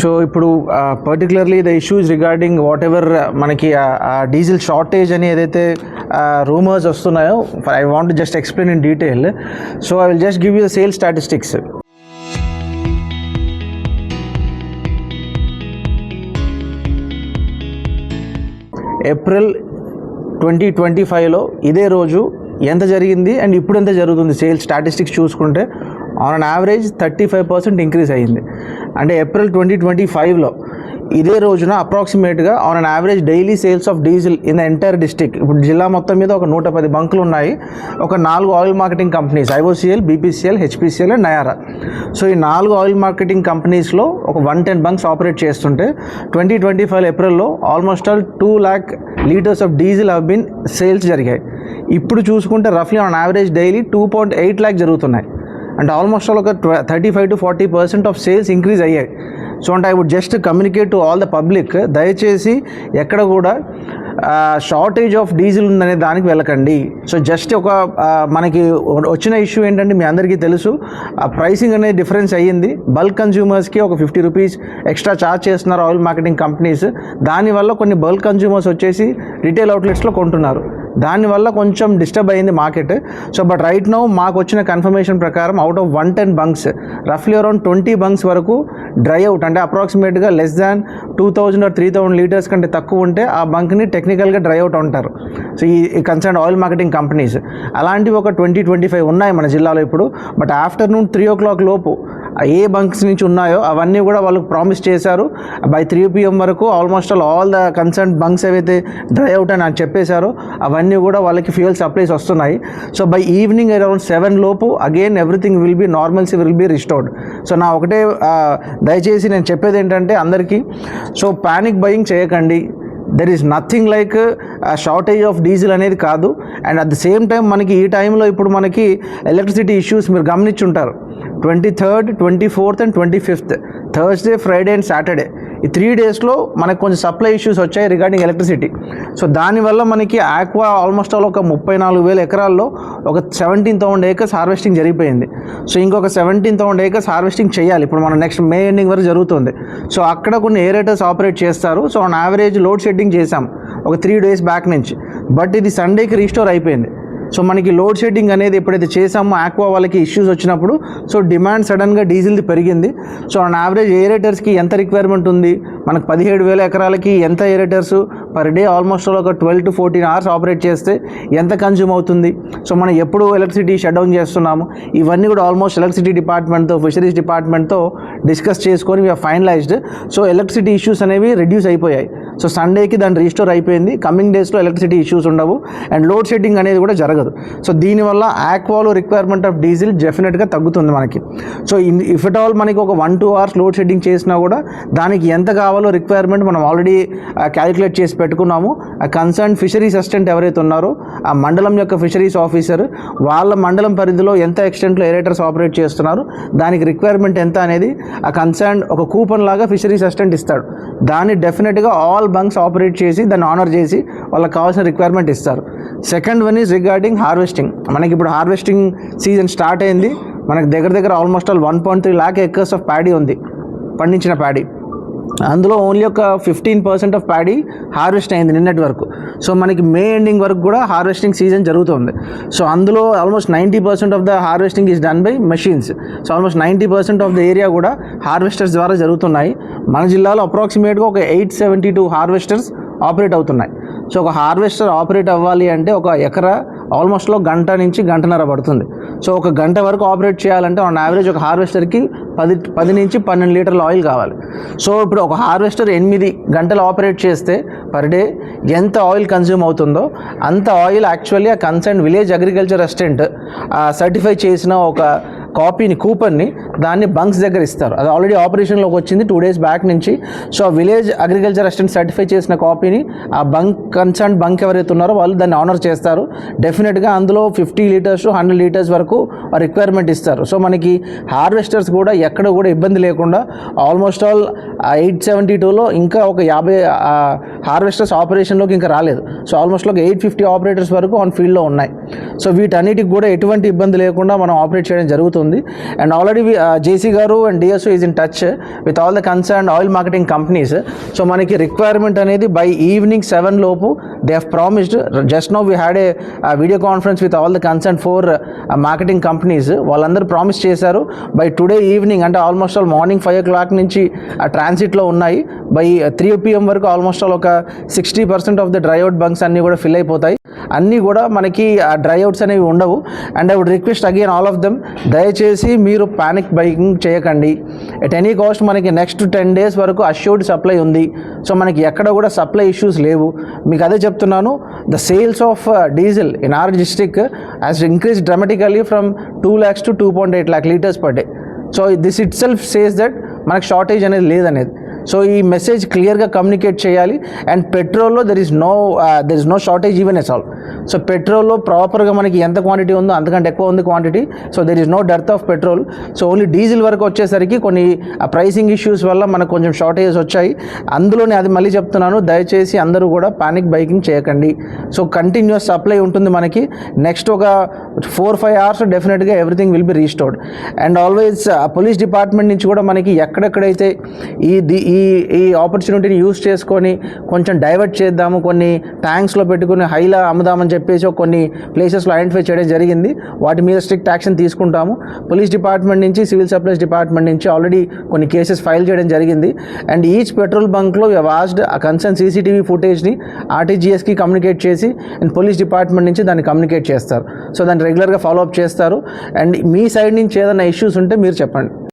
So ఇప్పుడు particularly the issues regarding whatever మనకి diesel shortage అని ఏదైతే రూమర్స్ వస్తున్నాయో, I want just explain in detail. So I will just give you the sale statistics. April 2025లో ఇదే రోజు ఎంత జరిగింది అండ్ ఇప్పుడు ఎంత జరుగుతుంది సేల్ స్టాటిస్టిక్స్ చూసుకుంటే ఆన్ అన్ యావరేజ్ 35% ఇంక్రీజ్ అయ్యింది. అంటే ఏప్రిల్ 2025లో ఇదే రోజున అప్రాక్సిమేట్గా on an average daily sales of diesel in the entire district, ఇప్పుడు జిల్లా మొత్తం మీద ఒక 110 బంకులు ఉన్నాయి, ఒక 4 oil marketing companies IOCL, BPCL, HPCL and Nayara. So ఈ 4 ఆయిల్ మార్కెటింగ్ కంపెనీస్లో ఒక 110 బంక్స్ ఆపరేట్ చేస్తుంటే 2025 ఏప్రిల్లో almost all 2 lakh litres of diesel have been sales జరిగాయి. ఇప్పుడు చూసుకుంటే రఫ్లీ ఆన్ యావరేజ్ డైలీ 2.8 lakh జరుగుతున్నాయి. అంటే ఆల్మోస్ట్ ఆల్ ఒక 35 to 40% ఆఫ్ సేల్స్ ఇంక్రీజ్ అయ్యాయి. సో అంటే I would just communicate to all the public, దయచేసి ఎక్కడ కూడా షార్టేజ్ ఆఫ్ డీజిల్ ఉందనే దానికి వెళ్ళకండి. సో జస్ట్ ఒక మనకి వచ్చిన ఇష్యూ ఏంటంటే మీ అందరికీ తెలుసు, ఆ ప్రైసింగ్ అనేది డిఫరెన్స్ అయ్యింది. బల్క్ కన్జ్యూమర్స్కి ఒక 50 రూపీస్ ఎక్స్ట్రా ఛార్జ్ చేస్తున్నారు ఆయిల్ మార్కెటింగ్ కంపెనీస్. దానివల్ల కొన్ని బల్క్ కన్జ్యూమర్స్ వచ్చేసి రిటైల్ అవుట్లెట్స్లో కొంటున్నారు, దానివల్ల కొంచెం డిస్టర్బ్ అయింది market. So but right now మాకు వచ్చిన కన్ఫర్మేషన్ ప్రకారం అవుట్ ఆఫ్ 110 బంక్స్ రఫ్లీ అరౌండ్ 20 బంక్స్ వరకు డ్రై అవుట్, అంటే అప్రాక్సిమేట్గా లెస్ దాన్ 2000 or 3000 లీటర్స్ కంటే తక్కువ ఉంటే ఆ బంక్ని టెక్నికల్గా డ్రై అవుట్ అంటారు. సో ఈ కన్సర్న్ ఆయిల్ మార్కెటింగ్ కంపెనీస్ అలాంటివి ఒక 20-25 ఉన్నాయి మన జిల్లాలో ఇప్పుడు. బట్ ఆఫ్టర్నూన్ 3 o'clock లోపు ఏ బంక్స్ నుంచి ఉన్నాయో అవన్నీ కూడా వాళ్ళకు ప్రామిస్ చేశారు. బై 3 PM వరకు almost all the concern bunks ఏవైతే డ్రై అవుట్ అని చెప్పేశారో అవన్నీ కూడా వాళ్ళకి ఫ్యూయల్ సప్లైస్ వస్తున్నాయి. సో బై ఈవినింగ్ అరౌండ్ 7 లోపు again everything will be normalcy will be restored. So నా ఒకటే దయచేసి నేను చెప్పేది ఏంటంటే అందరికీ, సో ప్యానిక్ బయింగ్ చేయకండి. There is nothing like shortage of diesel అనేది కాదు. And at the same time మనకి ఈ టైంలో ఇప్పుడు మనకి ఎలక్ట్రిసిటీ ఇష్యూస్ మీరు గమనించుంటారు. 23rd, 24th and 25th Thursday, Friday and Saturday ఈ 3 daysలో మనకు కొంచెం సప్లై ఇష్యూస్ వచ్చాయి రిగార్డింగ్ ఎలక్ట్రిసిటీ. సో దానివల్ల మనకి ఆక్వా ఆల్మోస్ట్ ఆల్ ఒక 34,000 ఎకరాల్లో ఒక 17,000 acres హార్వెస్టింగ్ జరిగిపోయింది. సో ఇంకొక 17,000 acres హార్వెస్టింగ్ చేయాలి ఇప్పుడు మనం నెక్స్ట్ మే ఎండింగ్ వరకు జరుగుతుంది. సో అక్కడ కొన్ని ఏరేటర్స్ ఆపరేట్ చేస్తారు. So on average load shedding చేసాం ఒక 3 days బ్యాక్ నుంచి, బట్ ఇది సండేకి రీస్టోర్ అయిపోయింది. సో మనకి లోడ్ షెడ్డింగ్ అనేది ఎప్పుడైతే చేసామో ఆక్వా వాళ్ళకి ఇష్యూస్ వచ్చినప్పుడు సో డిమాండ్ సడన్గా డీజిల్ది పెరిగింది. సో ఆన్ యావరేజ్ ఏరేటర్స్కి ఎంత రిక్వైర్మెంట్ ఉంది, మనకు 17,000 ఎకరాలకి ఎంత ఏరేటర్స్ పర్ డే ఆల్మోస్ట్ ఒక 12 to 14 hours ఆపరేట్ చేస్తే ఎంత కన్జ్యూమ్ అవుతుంది. సో మనం ఎప్పుడు ఎలక్ట్రిసిటీ షట్ డౌన్ చేస్తున్నాము, ఇవన్నీ కూడా ఆల్మోస్ట్ ఎలక్ట్రిసిటీ డిపార్ట్మెంట్తో, ఫిషరీస్ డిపార్ట్మెంట్తో డిస్కస్ చేసుకొని we are finalised. So electricity issues అనేవి రెడ్యూస్ అయిపోయాయి. సో సండేకి దాన్ని రీస్టోర్ అయిపోయింది. కమింగ్ డేస్లో ఎలక్ట్రిసిటీ ఇష్యూస్ ఉండవు అండ్ లోడ్ షెడ్డింగ్ అనేది కూడా జరగదు. సో దీనివల్ల ఆక్వాలో రిక్వైర్మెంట్ ఆఫ్ డీజిల్ డెఫినెట్గా తగ్గుతుంది మనకి. సో ఇఫ్ ఎట్ ఆల్ మనకి ఒక 1-2 hours లోడ్ షెడ్డింగ్ చేసినా కూడా దానికి ఎంత కావాలో రిక్వైర్మెంట్ మనం ఆల్రెడీ క్యాలిక్యులేట్ చేసి పెట్టుకున్నాము. ఆ కన్సర్న్ ఫిషరీస్ అసిస్టెంట్ ఎవరైతే ఉన్నారో ఆ మండలం యొక్క ఫిషరీస్ ఆఫీసర్ వాళ్ళ మండలం పరిధిలో ఎంత ఎక్స్టెంట్లో ఏరేటర్స్ ఆపరేట్ చేస్తున్నారు, దానికి రిక్వైర్మెంట్ ఎంత అనేది ఆ కన్సర్న్ ఒక కూపన్ లాగా ఫిషరీస్ అసిస్టెంట్ ఇస్తాడు. దాన్ని డెఫినెట్గా ఆల్ బంక్స్ ఆపరేట్ చేసి దాన్ని ఆనర్ చేసి వాళ్ళకి కావాల్సిన రిక్వైర్మెంట్ ఇస్తారు. Second one is regarding harvesting. మనకి ఇప్పుడు హార్వెస్టింగ్ సీజన్ స్టార్ట్ అయింది. మనకి దగ్గర almost all 1.3 lakh acres of paddy ఉంది, పండించిన ప్యాడీ. అందులో ఓన్లీ ఒక 15% ఆఫ్ ప్యాడీ హార్వెస్ట్ అయింది నిన్నటి వరకు. సో మనకి మే ఎండింగ్ వరకు కూడా హార్వెస్టింగ్ సీజన్ జరుగుతుంది. సో అందులో almost 90% of the harvesting is done by machines. So almost 90% of the area కూడా హార్వెస్టర్స్ ద్వారా జరుగుతున్నాయి. మన జిల్లాలో అప్రాక్సిమేట్గా ఒక 872 హార్వెస్టర్స్ ఆపరేట్ అవుతున్నాయి. సో ఒక హార్వెస్టర్ ఆపరేట్ అవ్వాలి అంటే ఒక ఎకరా ఆల్మోస్ట్లో 1 గంట నుంచి 1.5 గంటలు పడుతుంది. సో 1 గంట వరకు ఆపరేట్ చేయాలంటే ఆన్ యావరేజ్ ఒక హార్వెస్టర్కి 10 నుంచి 12 లీటర్ల ఆయిల్ కావాలి. సో ఇప్పుడు ఒక హార్వెస్టర్ 8 గంటలు ఆపరేట్ చేస్తే పర్ డే ఎంత ఆయిల్ కన్జ్యూమ్ అవుతుందో అంత ఆయిల్ యాక్చువల్లీ ఆ concern village agriculture assistant certify చేసిన ఒక కాపీని, కూపన్ని దాన్ని బంక్స్ దగ్గర ఇస్తారు. అది ఆల్రెడీ ఆపరేషన్లోకి వచ్చింది 2 days బ్యాక్ నుంచి. So village agriculture assistant certify చేసిన కాపీని ఆ బంక్ కన్సర్న్ బంక్ ఎవరైతే ఉన్నారో వాళ్ళు దాన్ని ఆనర్ చేస్తారు. డెఫినెట్గా అందులో 50 లీటర్స్ to 100 లీటర్స్ వరకు రిక్వైర్మెంట్ ఇస్తారు. సో మనకి హార్వెస్టర్స్ కూడా ఎక్కడ కూడా ఇబ్బంది లేకుండా ఆల్మోస్ట్ ఆల్ 872లో ఇంకా ఒక హార్వెస్టర్స్ ఆపరేషన్లోకి ఇంకా రాలేదు. సో ఆల్మోస్ట్ 850 ఆపరేటర్స్ వరకు ఆన్ ఫీల్డ్లో ఉన్నాయి. సో వీటన్నిటికి కూడా ఎటువంటి ఇబ్బంది లేకుండా మనం ఆపరేట్ చేయడం జరుగుతుంది. అండ్ ఆల్రెడీ జేసీ గారు and DSO is in touch with all the concern oil marketing companies. So మనకి రిక్వైర్మెంట్ అనేది బై ఈవినింగ్ 7 లోపు they have promised. Just now we had a video conference with all the concern 4 marketing companies. వాళ్ళందరూ promise చేశారు by today evening, అంటే almost all morning 5 o'clock నుంచి ట్రాన్సిట్లో ఉన్నాయి. By 3 PM వరకు ఆల్మోస్ట్ ఆల్ ఒక 60% of the dry out bunks అన్నీ కూడా ఫిల్ అయిపోతాయి. అన్నీ కూడా మనకి డ్రై అవుట్స్ అనేవి ఉండవు. And I would request again all of them, దయచేసి మీరు ప్యానిక్ బైకింగ్ చేయకండి. ఎట్ ఎనీ కాస్ట్ మనకి నెక్స్ట్ 10 days వరకు అష్యూర్డ్ సప్లై ఉంది. సో మనకి ఎక్కడ కూడా సప్లై ఇష్యూస్ లేవు. మీకు అదే చెప్తున్నాను, the sales of diesel in our district has increase dramatically from 2 lakhs to 2.8 lakh liters per day. So this itself says that మనకు షార్టేజ్ అనేది లేదనేది. సో ఈ మెసేజ్ క్లియర్గా కమ్యూనికేట్ చేయాలి. అండ్ పెట్రోల్లో there is no shortage even as all. So పెట్రోల్లో ప్రాపర్గా మనకి ఎంత క్వాంటిటీ ఉందో అంతకంటే ఎక్కువ ఉంది quantity. So there is no dearth of petrol. So only diesel వరకు వచ్చేసరికి కొన్ని ప్రైసింగ్ ఇష్యూస్ వల్ల మనకు కొంచెం షార్టేజెస్ వచ్చాయి. అందులోనే అది మళ్ళీ చెప్తున్నాను, దయచేసి అందరూ కూడా పానిక్ బైకింగ్ చేయకండి. సో కంటిన్యూస్ సప్లై ఉంటుంది మనకి. నెక్స్ట్ ఒక 4-5 hours డెఫినెట్గా everything will be restored. And always police department నుంచి కూడా మనకి ఎక్కడెక్కడైతే ఈ ఆపర్చునిటీని యూజ్ చేసుకొని కొంచెం డైవర్ట్ చేద్దాము, కొన్ని ట్యాంక్స్లో పెట్టుకుని హైలా అమ్ముదామని చెప్పేసి కొన్ని ప్లేసెస్లో ఐడెంటిఫై చేయడం జరిగింది. వాటి మీద స్ట్రిక్ట్ యాక్షన్ తీసుకుంటాము. పోలీస్ డిపార్ట్మెంట్ నుంచి, సివిల్ సప్లైస్ డిపార్ట్మెంట్ నుంచి ఆల్రెడీ కొన్ని కేసెస్ ఫైల్ చేయడం జరిగింది. అండ్ ఈచ్ పెట్రోల్ బంక్లో వాస్డ్ ఆ కన్సర్న్ సీసీటీవీ ఫుటేజ్ని ఆర్టీజీఎస్కి కమ్యూనికేట్ చేసి అండ్ పోలీస్ డిపార్ట్మెంట్ నుంచి దాన్ని కమ్యూనికేట్ చేస్తారు. సో దాన్ని రెగ్యులర్గా ఫాలోఅప్ చేస్తారు. అండ్ మీ సైడ్ నుంచి ఏదైనా ఇష్యూస్ ఉంటే మీరు చెప్పండి.